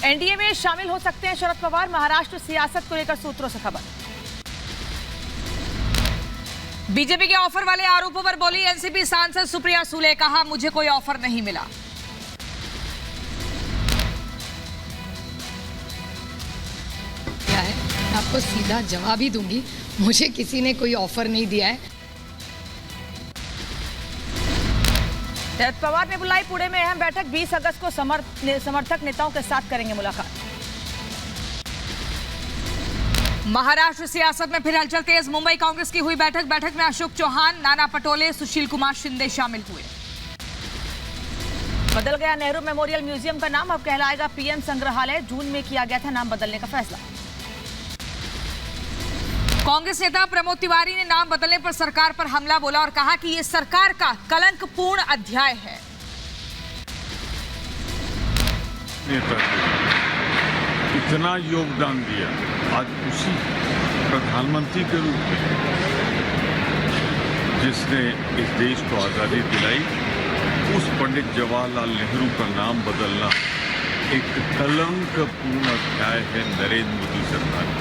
NDA में शामिल हो सकते हैं शरद पवार, महाराष्ट्र सियासत को लेकर सूत्रों से खबर। बीजेपी के ऑफर वाले आरोपों पर बोली एनसीपी सांसद सुप्रिया सुले, कहा मुझे कोई ऑफर नहीं मिला। क्या है, मैं आपको सीधा जवाब ही दूंगी, मुझे किसी ने कोई ऑफर नहीं दिया है। शरद पवार ने बुलाई पुणे में अहम बैठक, 20 अगस्त को समर्थक नेताओं के साथ करेंगे मुलाकात। महाराष्ट्र सियासत में फिर हलचल तेज, मुंबई कांग्रेस की हुई बैठक में अशोक चौहान, नाना पटोले, सुशील कुमार शिंदे शामिल हुए। बदल गया नेहरू मेमोरियल म्यूजियम का नाम, अब कहलाएगा पीएम संग्रहालय, जून में किया गया था नाम बदलने का फैसला। कांग्रेस नेता प्रमोद तिवारी ने नाम बदलने पर सरकार पर हमला बोला और कहा कि यह सरकार का कलंकपूर्ण अध्याय है। इतना योगदान दिया, आज उसी प्रधानमंत्री के रूप में जिसने इस देश को आज़ादी दिलाई, उस पंडित जवाहरलाल नेहरू का नाम बदलना एक कलंकपूर्ण अध्याय है नरेंद्र मोदी सरकार का।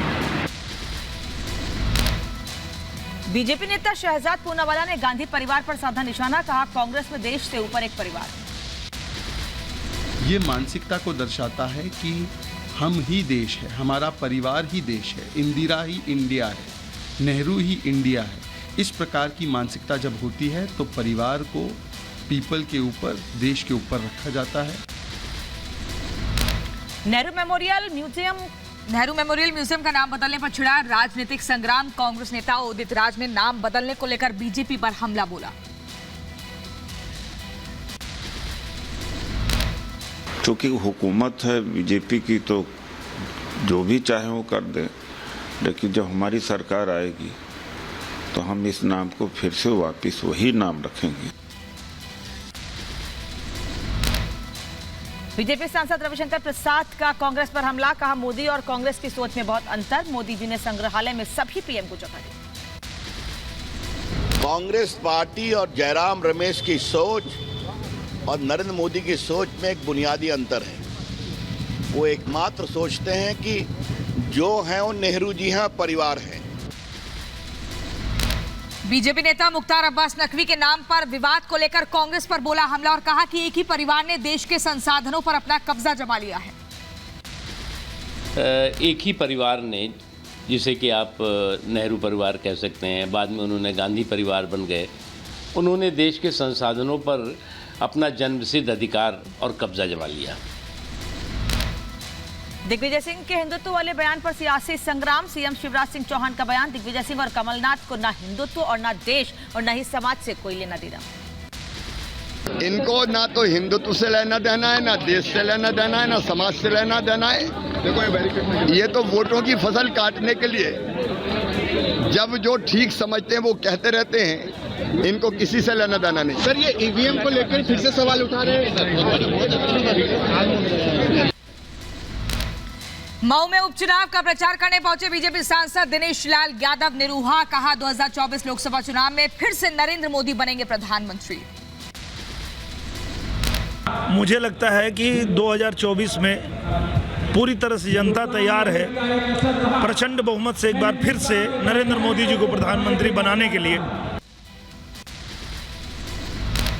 बीजेपी नेता शहजाद पूनावाला ने गांधी परिवार पर साधा निशाना, कहा कांग्रेस में देश से ऊपर एक परिवार। ये मानसिकता को दर्शाता है कि हम ही देश है, हमारा परिवार ही देश है, इंदिरा ही इंडिया है, नेहरू ही इंडिया है। इस प्रकार की मानसिकता जब होती है तो परिवार को पीपल के ऊपर, देश के ऊपर रखा जाता है। नेहरू मेमोरियल म्यूजियम का नाम बदलने पर छिड़ा राजनीतिक संग्राम, कांग्रेस नेता उदित राज ने नाम बदलने को लेकर बीजेपी पर हमला बोला। चूंकि हुकूमत है बीजेपी की तो जो भी चाहे वो कर दे, लेकिन जब हमारी सरकार आएगी तो हम इस नाम को फिर से वापस वही नाम रखेंगे। बीजेपी सांसद रविशंकर प्रसाद का कांग्रेस पर हमला, कहा मोदी और कांग्रेस की सोच में बहुत अंतर, मोदी जी ने संग्रहालय में सभी पीएम को जगह दी। कांग्रेस पार्टी और जयराम रमेश की सोच और नरेंद्र मोदी की सोच में एक बुनियादी अंतर है। वो एकमात्र सोचते हैं कि जो हैं वो नेहरू जी हैं, परिवार है। बीजेपी नेता मुख्तार अब्बास नकवी के नाम पर विवाद को लेकर कांग्रेस पर बोला हमला और कहा कि एक ही परिवार ने देश के संसाधनों पर अपना कब्जा जमा लिया है। एक ही परिवार ने, जिसे कि आप नेहरू परिवार कह सकते हैं, बाद में उन्होंने गांधी परिवार बन गए, उन्होंने देश के संसाधनों पर अपना जन्मसिद्ध अधिकार और कब्जा जमा लिया। दिग्विजय सिंह के हिंदुत्व वाले बयान पर सियासी संग्राम, सीएम शिवराज सिंह चौहान का बयान, दिग्विजय सिंह और कमलनाथ को ना हिंदुत्व और ना देश और ना ही समाज से कोई लेना देना। इनको ना तो हिंदुत्व से लेना देना है, ना देश से लेना देना है, ना समाज से लेना देना है। देखो ये तो वोटों की फसल काटने के लिए जब जो ठीक समझते हैं वो कहते रहते हैं, इनको किसी से लेना देना नहीं। सर, ये ईवीएम को लेकर फिर से सवाल उठा रहे हैं। मऊ में उपचुनाव का प्रचार करने पहुंचे बीजेपी सांसद दिनेश लाल यादव निरूहा, कहा 2024 लोकसभा चुनाव में फिर से नरेंद्र मोदी बनेंगे प्रधानमंत्री। मुझे लगता है कि 2024 में पूरी तरह से जनता तैयार है प्रचंड बहुमत से एक बार फिर से नरेंद्र मोदी जी को प्रधानमंत्री बनाने के लिए।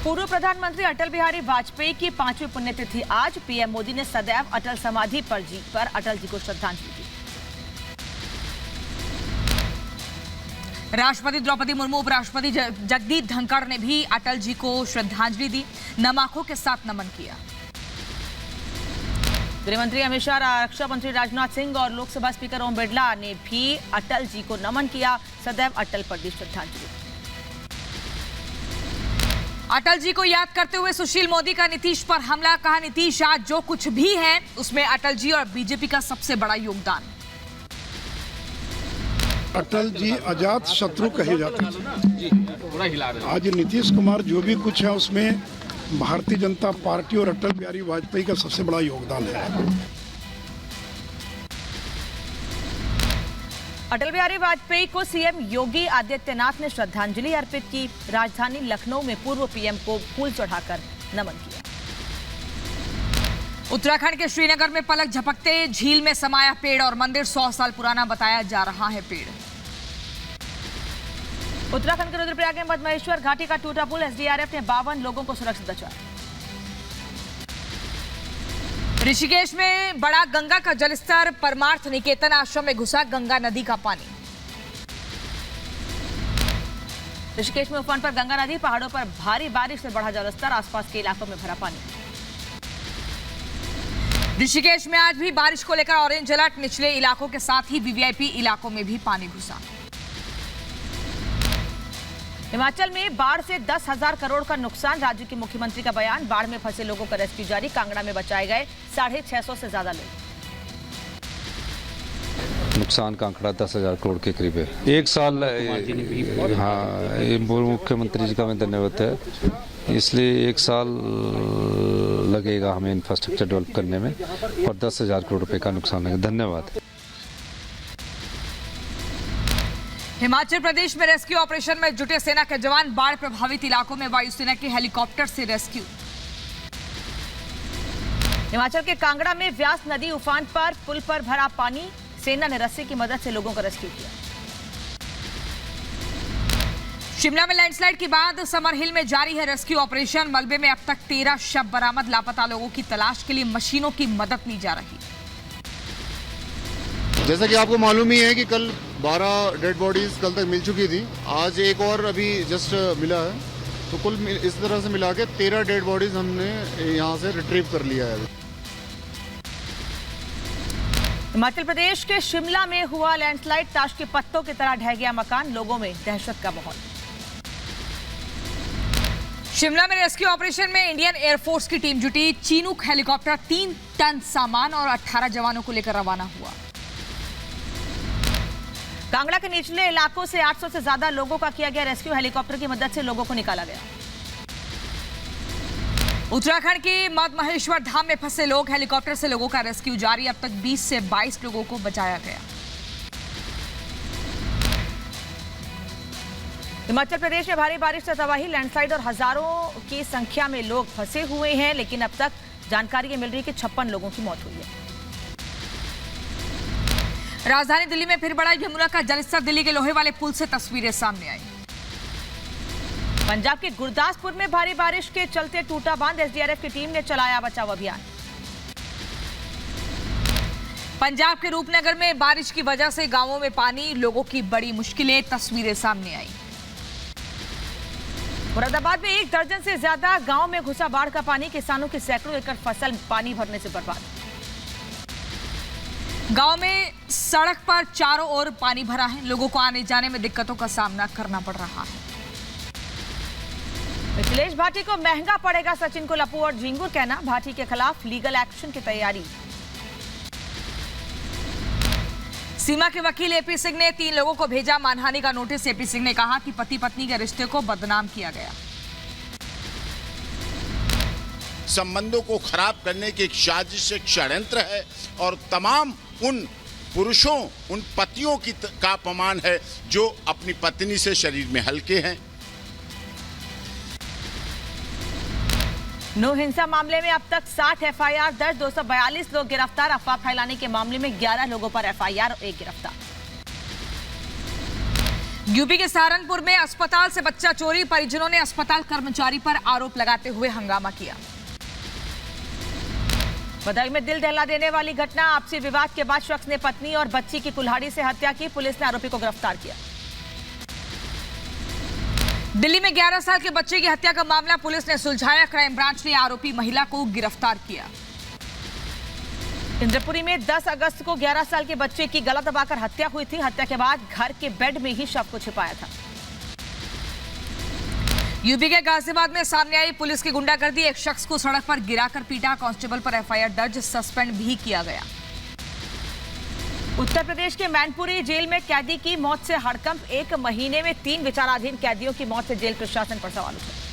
पूर्व प्रधानमंत्री अटल बिहारी वाजपेयी की 5वीं पुण्यतिथि आज, पीएम मोदी ने सदैव अटल समाधि पर अटल जी को श्रद्धांजलि दी। राष्ट्रपति द्रौपदी मुर्मू, उपराष्ट्रपति जगदीप धनखड़ ने भी अटल जी को श्रद्धांजलि दी, नम आंखों के साथ नमन किया। गृहमंत्री अमित शाह, रक्षा मंत्री राजनाथ सिंह और लोकसभा स्पीकर ओम बिरला ने भी अटल जी को नमन किया, सदैव अटल पर दी श्रद्धांजलि। अटल जी को याद करते हुए सुशील मोदी का नीतीश पर हमला, कहा नीतीश आज जो कुछ भी है उसमें अटल जी और बीजेपी का सबसे बड़ा योगदान। अटल जी अजात शत्रु कहे जाते थे, आज नीतीश कुमार जो भी कुछ है उसमें भारतीय जनता पार्टी और अटल बिहारी वाजपेयी का सबसे बड़ा योगदान है। अटल बिहारी वाजपेयी को सीएम योगी आदित्यनाथ ने श्रद्धांजलि अर्पित की, राजधानी लखनऊ में पूर्व पीएम को फूल चढ़ाकर नमन किया। उत्तराखंड के श्रीनगर में पलक झपकते झील में समाया पेड़ और मंदिर 100 साल पुराना बताया जा रहा है पेड़। उत्तराखंड के रुद्रप्रयाग में मधमहेश्वर घाटी का टूटा पुल, एसडीआरएफ ने 52 लोगों को सुरक्षित बचाया। ऋषिकेश में बढ़ा गंगा का जलस्तर, परमार्थ निकेतन आश्रम में घुसा गंगा नदी का पानी। ऋषिकेश में उफान पर गंगा नदी, पहाड़ों पर भारी बारिश से बढ़ा जलस्तर, आसपास के इलाकों में भरा पानी। ऋषिकेश में आज भी बारिश को लेकर ऑरेंज अलर्ट, निचले इलाकों के साथ ही वीवीआईपी इलाकों में भी पानी घुसा। हिमाचल में बाढ़ से 10,000 करोड़ का नुकसान, राज्य के मुख्यमंत्री का बयान। बाढ़ में फंसे लोगों का रेस्क्यू जारी, कांगड़ा में बचाए गए 650 से ज्यादा लोग। नुकसान का आंकड़ा 10,000 करोड़ के करीब है। एक साल, हाँ, मुख्यमंत्री जी का मैं धन्यवाद है, इसलिए एक साल लगेगा हमें इंफ्रास्ट्रक्चर डेवलप करने में और 10,000 करोड़ रुपए का नुकसान लगेगा। धन्यवाद। हिमाचल प्रदेश में रेस्क्यू ऑपरेशन में जुटे सेना के जवान, बाढ़ प्रभावित इलाकों में वायुसेना के हेलीकॉप्टर से रेस्क्यू। हिमाचल के कांगड़ा में व्यास नदी उफान पर, पुल पर भरा पानी, सेना ने रस्सी की मदद से लोगों को रेस्क्यू किया। शिमला में लैंडस्लाइड के बाद समर हिल में जारी है रेस्क्यू ऑपरेशन, मलबे में अब तक 13 शव बरामद, लापता लोगों की तलाश के लिए मशीनों की मदद ली जा रही। जैसा कि आपको मालूम ही है कि कल 12 डेड बॉडीज कल तक मिल चुकी थी, आज एक और अभी जस्ट मिला है, तो कुल इस तरह से मिला के 13 डेड बॉडीज हमने यहाँ से रिट्रीव कर लिया है। हिमाचल प्रदेश के शिमला में हुआ लैंडस्लाइड, ताश के पत्तों की तरह ढह गया मकान, लोगों में दहशत का माहौल। शिमला में रेस्क्यू ऑपरेशन में इंडियन एयरफोर्स की टीम जुटी, चीनूक हेलीकॉप्टर 3 टन सामान और 18 जवानों को लेकर रवाना हुआ। कांगड़ा के निचले इलाकों से 800 से ज्यादा लोगों का किया गया रेस्क्यू, हेलीकॉप्टर की मदद से लोगों को निकाला गया। उत्तराखंड के मधमहेश्वर धाम में फंसे लोग, हेलीकॉप्टर से लोगों का रेस्क्यू जारी, अब तक 20 से 22 लोगों को बचाया गया। हिमाचल प्रदेश में भारी बारिश से तबाही, लैंडस्लाइड और हजारों की संख्या में लोग फंसे हुए हैं, लेकिन अब तक जानकारी ये मिल रही है कि 56 लोगों की मौत हुई है। राजधानी दिल्ली में फिर बढ़ा यमुना का जलस्तर, दिल्ली के लोहे वाले पुल से तस्वीरें सामने आई। पंजाब के गुरदासपुर में भारी बारिश के चलते टूटा बांध, एसडीआरएफ की टीम ने चलाया बचाव अभियान। पंजाब के रूपनगर में बारिश की वजह से गांवों में पानी, लोगों की बड़ी मुश्किलें, तस्वीरें सामने आई। मुरादाबाद में 1 दर्जन से ज्यादा गांव में घुसा बाढ़ का पानी, किसानों की सैकड़ों एकड़ फसल पानी भरने से बर्बाद। गांव में सड़क पर चारों ओर पानी भरा है, लोगों को आने जाने में दिक्कतों का सामना करना पड़ रहा है। मिथिलेश भाटी को महंगा पड़ेगा, सचिन को लप्पू और झिंगुर कहना, भाटी के खिलाफ लीगल एक्शन की तैयारी। सीमा के वकील एपी सिंह ने 3 लोगों को भेजा मानहानि का नोटिस। एपी सिंह ने कहा कि पति पत्नी के रिश्ते को बदनाम किया गया। संबंधों को खराब करने की एक साजिश, एक षड्यंत्र है और तमाम उन पुरुषों, उन पतियों का अपमान है जो अपनी पत्नी से शरीर में हल्के हैं। नो हिंसा मामले में अब तक 60 एफआईआर दर्ज, 242 लोग गिरफ्तार। अफवाह फैलाने के मामले में 11 लोगों पर एफआईआर और 1 गिरफ्तार। यूपी के सहारनपुर में अस्पताल से बच्चा चोरी, परिजनों ने अस्पताल कर्मचारी पर आरोप लगाते हुए हंगामा किया। बदायूं में दिल दहला देने वाली घटना, आपसी विवाद के बाद शख्स ने पत्नी और बच्ची की कुल्हाड़ी से हत्या की, पुलिस ने आरोपी को गिरफ्तार किया। दिल्ली में 11 साल के बच्चे की हत्या का मामला पुलिस ने सुलझाया, क्राइम ब्रांच ने आरोपी महिला को गिरफ्तार किया। इंद्रपुरी में 10 अगस्त को 11 साल के बच्चे की गला दबाकर हत्या हुई थी। हत्या के बाद घर के बेड में ही शव को छिपाया था। यूपी के गाजियाबाद में सामने आई पुलिस की गुंडागर्दी, एक शख्स को सड़क पर गिराकर पीटा, कांस्टेबल पर एफआईआर दर्ज, सस्पेंड भी किया गया। उत्तर प्रदेश के मैनपुरी जेल में कैदी की मौत से हड़कंप, 1 महीने में 3 विचाराधीन कैदियों की मौत से जेल प्रशासन पर सवाल उठे।